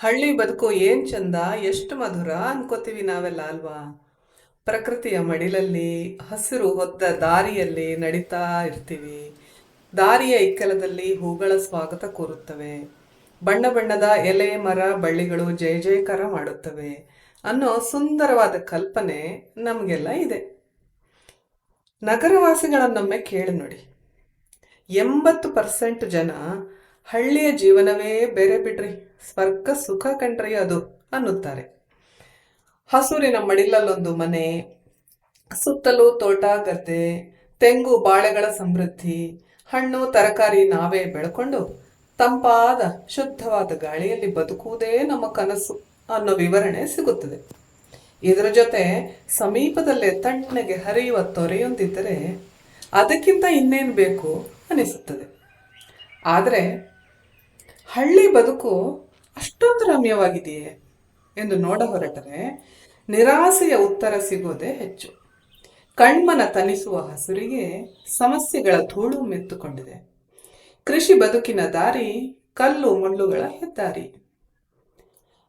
ಹಳ್ಳಿ ಬದುಕು ಏನ್ ಚಂದ, ಎಷ್ಟು ಮಧುರ ಅನ್ಕೋತೀವಿ ನಾವೆಲ್ಲ ಅಲ್ವಾ? ಪ್ರಕೃತಿಯ ಮಡಿಲಲ್ಲಿ ಹಸಿರು ಹೊದ್ದ ದಾರಿಯಲ್ಲಿ ನಡೀತಾ ಇರ್ತೀವಿ. ದಾರಿಯ ಇಕ್ಕೆಲದಲ್ಲಿ ಹೂಗಳ ಸ್ವಾಗತ ಕೋರುತ್ತವೆ. ಬಣ್ಣ ಬಣ್ಣದ ಎಲೆ ಮರ ಬಳ್ಳಿಗಳು ಜಯ ಜಯಕಾರ ಮಾಡುತ್ತವೆ ಅನ್ನೋ ಸುಂದರವಾದ ಕಲ್ಪನೆ ನಮಗೆಲ್ಲ ಇದೆ. ನಗರವಾಸಿಗಳನ್ನೊಮ್ಮೆ ಕೇಳಿ ನೋಡಿ. 80% ಜನ ಹಳ್ಳಿಯ ಜೀವನವೇ ಬೇರೆ ಬಿಡ್ರಿ, ಸ್ವರ್ಗ ಸುಖ ಕಂಡ್ರಿ ಅದು ಅನ್ನುತ್ತಾರೆ. ಹಸೂರಿನ ಮಡಿಲಲ್ಲೊಂದು ಮನೆ, ಸುತ್ತಲೂ ತೋಟ ಗದ್ದೆ, ತೆಂಗು ಬಾಳೆಗಳ ಸಮೃದ್ಧಿ, ಹಣ್ಣು ತರಕಾರಿ ನಾವೇ ಬೆಳ್ಕೊಂಡು ತಂಪಾದ ಶುದ್ಧವಾದ ಗಾಳಿಯಲ್ಲಿ ಬದುಕುವುದೇ ನಮ್ಮ ಕನಸು ಅನ್ನೋ ವಿವರಣೆ ಸಿಗುತ್ತದೆ. ಇದರ ಜೊತೆ ಸಮೀಪದಲ್ಲೇ ತಣ್ಣಗೆ ಹರಿಯುವ ತೊರೆಯೊಂದಿದ್ದರೆ ಅದಕ್ಕಿಂತ ಇನ್ನೇನು ಬೇಕು ಅನಿಸುತ್ತದೆ. ಆದರೆ ಹಳ್ಳಿ ಬದುಕು ಅಷ್ಟೊಂದು ರಮ್ಯವಾಗಿದೆಯೇ ಎಂದು ನೋಡ ಹೊರಟರೆ ನಿರಾಸೆಯ ಉತ್ತರ ಸಿಗೋದೇ ಹೆಚ್ಚು. ಕಣ್ಮನ ತನಿಸುವ ಹಸುರಿಗೆ ಸಮಸ್ಯೆಗಳ ಧೂಳು ಮೆತ್ತುಕೊಂಡಿದೆ. ಕೃಷಿ ಬದುಕಿನ ದಾರಿ ಕಲ್ಲು ಮುಳ್ಳುಗಳ ಹೆದ್ದಾರಿ.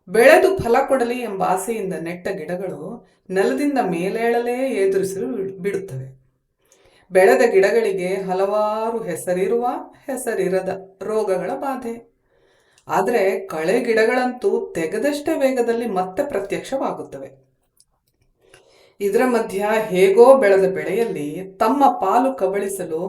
ಬೆಳೆದು ಫಲ ಕೊಡಲಿ ಎಂಬ ಆಸೆಯಿಂದ ನೆಟ್ಟ ಗಿಡಗಳು ನೆಲದಿಂದ ಮೇಲೇಳಲೇ ಎದುರಿಸಲು ಬಿಡುತ್ತವೆ. ಬೆಳೆದ ಗಿಡಗಳಿಗೆ ಹಲವಾರು ಹೆಸರಿರುವ ಹೆಸರಿರದ ರೋಗಗಳ ಬಾಧೆ. ಆದರೆ ಕಳೆ ಗಿಡಗಳಂತೂ ತೆಗೆದಷ್ಟೇ ವೇಗದಲ್ಲಿ ಮತ್ತೆ ಪ್ರತ್ಯಕ್ಷವಾಗುತ್ತವೆ. ಇದರ ಮಧ್ಯ ಹೇಗೋ ಬೆಳೆದ ಬೆಳೆಯಲ್ಲಿ ತಮ್ಮ ಪಾಲು ಕಬಳಿಸಲು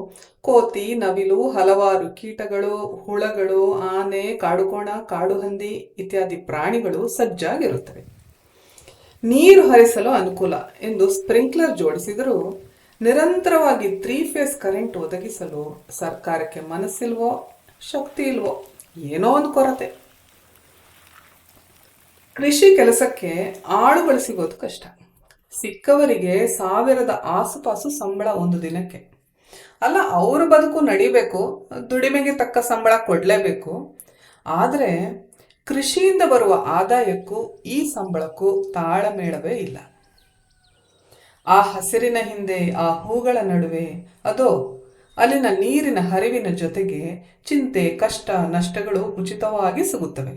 ಕೋತಿ, ನವಿಲು, ಹಲವಾರು ಕೀಟಗಳು, ಹುಳಗಳು, ಆನೆ, ಕಾಡುಕೋಣ, ಕಾಡುಹಂದಿ ಇತ್ಯಾದಿ ಪ್ರಾಣಿಗಳು ಸಜ್ಜಾಗಿರುತ್ತವೆ. ನೀರು ಹರಿಸಲು ಅನುಕೂಲ ಎಂದು ಸ್ಪ್ರಿಂಕ್ಲರ್ ಜೋಡಿಸಿದರೂ ನಿರಂತರವಾಗಿ 3 ಫೇಸ್ ಕರೆಂಟ್ ಒದಗಿಸಲು ಸರ್ಕಾರಕ್ಕೆ ಮನಸ್ಸಿಲ್ವೋ ಶಕ್ತಿ ಇಲ್ವೋ, ಏನೋ ಒಂದು ಕೊರತೆ. ಕೃಷಿ ಕೆಲಸಕ್ಕೆ ಆಳುಗಳು ಸಿಗೋದು ಕಷ್ಟ. ಸಿಕ್ಕವರಿಗೆ 1000 ಆಸುಪಾಸು ಸಂಬಳ ಒಂದು ದಿನಕ್ಕೆ. ಅಲ್ಲ, ಅವ್ರ ಬದುಕು ನಡಿಬೇಕು, ದುಡಿಮೆಗೆ ತಕ್ಕ ಸಂಬಳ ಕೊಡಲೇಬೇಕು. ಆದರೆ ಕೃಷಿಯಿಂದ ಬರುವ ಆದಾಯಕ್ಕೂ ಈ ಸಂಬಳಕ್ಕೂ ತಾಳಮೇಳವೇ ಇಲ್ಲ. ಆ ಹಸಿರಿನ ಹಿಂದೆ, ಆ ಹೂಗಳ ನಡುವೆ, ಅದೋ ಅಲ್ಲಿನ ನೀರಿನ ಹರಿವಿನ ಜೊತೆಗೆ ಚಿಂತೆ, ಕಷ್ಟ, ನಷ್ಟಗಳು ಉಚಿತವಾಗಿ ಸಿಗುತ್ತವೆ.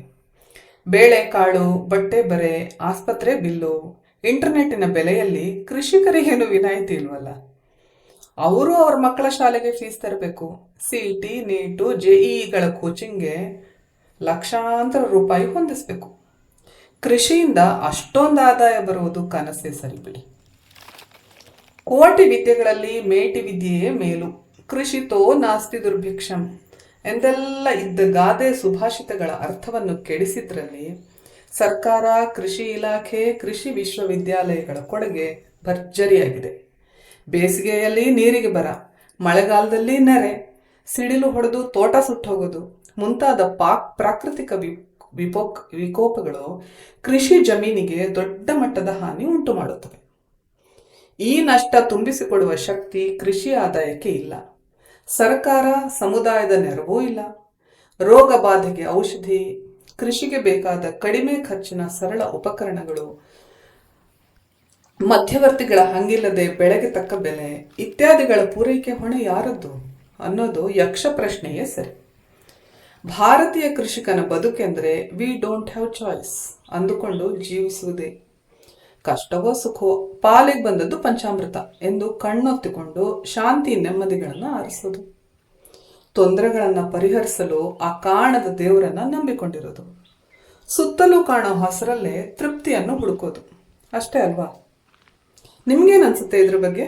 ಬೇಳೆಕಾಳು, ಬಟ್ಟೆ ಬರೆ, ಆಸ್ಪತ್ರೆ ಬಿಲ್ಲು, ಇಂಟರ್ನೆಟ್ಟಿನ ಬೆಲೆಯಲ್ಲಿ ಕೃಷಿಕರಿಗೇನು ವಿನಾಯಿತಿ ಇಲ್ವಲ್ಲ. ಅವರು ಅವ್ರ ಮಕ್ಕಳ ಶಾಲೆಗೆ ಫೀಸ್ ತರಬೇಕು. CET, ನೀಟು, JEEಗಳ ಕೋಚಿಂಗ್ಗೆ ಲಕ್ಷಾಂತರ ರೂಪಾಯಿ ಹೊಂದಿಸಬೇಕು. ಕೃಷಿಯಿಂದ ಅಷ್ಟೊಂದು ಆದಾಯ ಬರುವುದು ಕನಸೇ ಸರಿಬಿಡಿ. ಕೋಟಿ ವಿದ್ಯೆಗಳಲ್ಲಿ ಮೇಟಿ ವಿದ್ಯೆಯೇ ಮೇಲು, ಕೃಷಿತೋ ನಾಸ್ತಿ ದುರ್ಭಿಕ್ಷಂ ಎಂದೆಲ್ಲ ಇದ್ದ ಗಾದೆ ಸುಭಾಷಿತಗಳ ಅರ್ಥವನ್ನು ಕೆಡಿಸಿದ್ರಲ್ಲಿ ಸರ್ಕಾರ, ಕೃಷಿ ಇಲಾಖೆ, ಕೃಷಿ ವಿಶ್ವವಿದ್ಯಾಲಯಗಳ ಕೊಡುಗೆ ಭರ್ಜರಿಯಾಗಿದೆ. ಬೇಸಿಗೆಯಲ್ಲಿ ನೀರಿಗೆ ಬರ, ಮಳೆಗಾಲದಲ್ಲಿ ನೆರೆ, ಸಿಡಿಲು ಹೊಡೆದು ತೋಟ ಸುಟ್ಟೋಗೋದು ಮುಂತಾದ ಪ್ರಾಕೃತಿಕ ವಿಕೋಪಗಳು ಕೃಷಿ ಜಮೀನಿಗೆ ದೊಡ್ಡ ಮಟ್ಟದ ಹಾನಿ ಉಂಟು ಮಾಡುತ್ತವೆ. ಈ ನಷ್ಟ ತುಂಬಿಸಿಕೊಡುವ ಶಕ್ತಿ ಕೃಷಿ ಆದಾಯಕ್ಕೆ ಇಲ್ಲ. ಸರ್ಕಾರ, ಸಮುದಾಯದ ನೆರವೂ ಇಲ್ಲ. ರೋಗ ಬಾಧೆಗೆ ಔಷಧಿ, ಕೃಷಿಗೆ ಬೇಕಾದ ಕಡಿಮೆ ಖರ್ಚಿನ ಸರಳ ಉಪಕರಣಗಳು, ಮಧ್ಯವರ್ತಿಗಳ ಹಂಗಿಲ್ಲದೆ ಬೆಳೆಗೆ ತಕ್ಕ ಬೆಲೆ ಇತ್ಯಾದಿಗಳ ಪೂರೈಕೆ ಹೊಣೆ ಯಾರದ್ದು ಅನ್ನೋದು ಯಕ್ಷ ಪ್ರಶ್ನೆಯೇ ಸರಿ. ಭಾರತೀಯ ಕೃಷಿಕನ ಬದುಕೆಂದರೆ ವಿ ಡೋಂಟ್ ಹ್ಯಾವ್ ಚಾಯ್ಸ್ ಅಂದುಕೊಂಡು ಜೀವಿಸುವುದೇ. ಕಷ್ಟವೋ ಸುಖವೋ ಪಾಲಿಗೆ ಬಂದದ್ದು ಪಂಚಾಮೃತ ಎಂದು ಕಣ್ಣೊತ್ತಿಕೊಂಡು ಶಾಂತಿ ನೆಮ್ಮದಿಗಳನ್ನು ಆರಿಸೋದು. ತೊಂದರೆಗಳನ್ನು ಪರಿಹರಿಸಲು ಆ ಕಾಣದ ದೇವರನ್ನ ನಂಬಿಕೊಂಡಿರೋದು. ಸುತ್ತಲೂ ಕಾಣೋ ಹಸರಲ್ಲೇ ತೃಪ್ತಿಯನ್ನು ಹುಡುಕೋದು. ಅಷ್ಟೇ ಅಲ್ವಾ? ನಿಮ್ಗೇನನ್ಸುತ್ತೆ ಇದ್ರ ಬಗ್ಗೆ?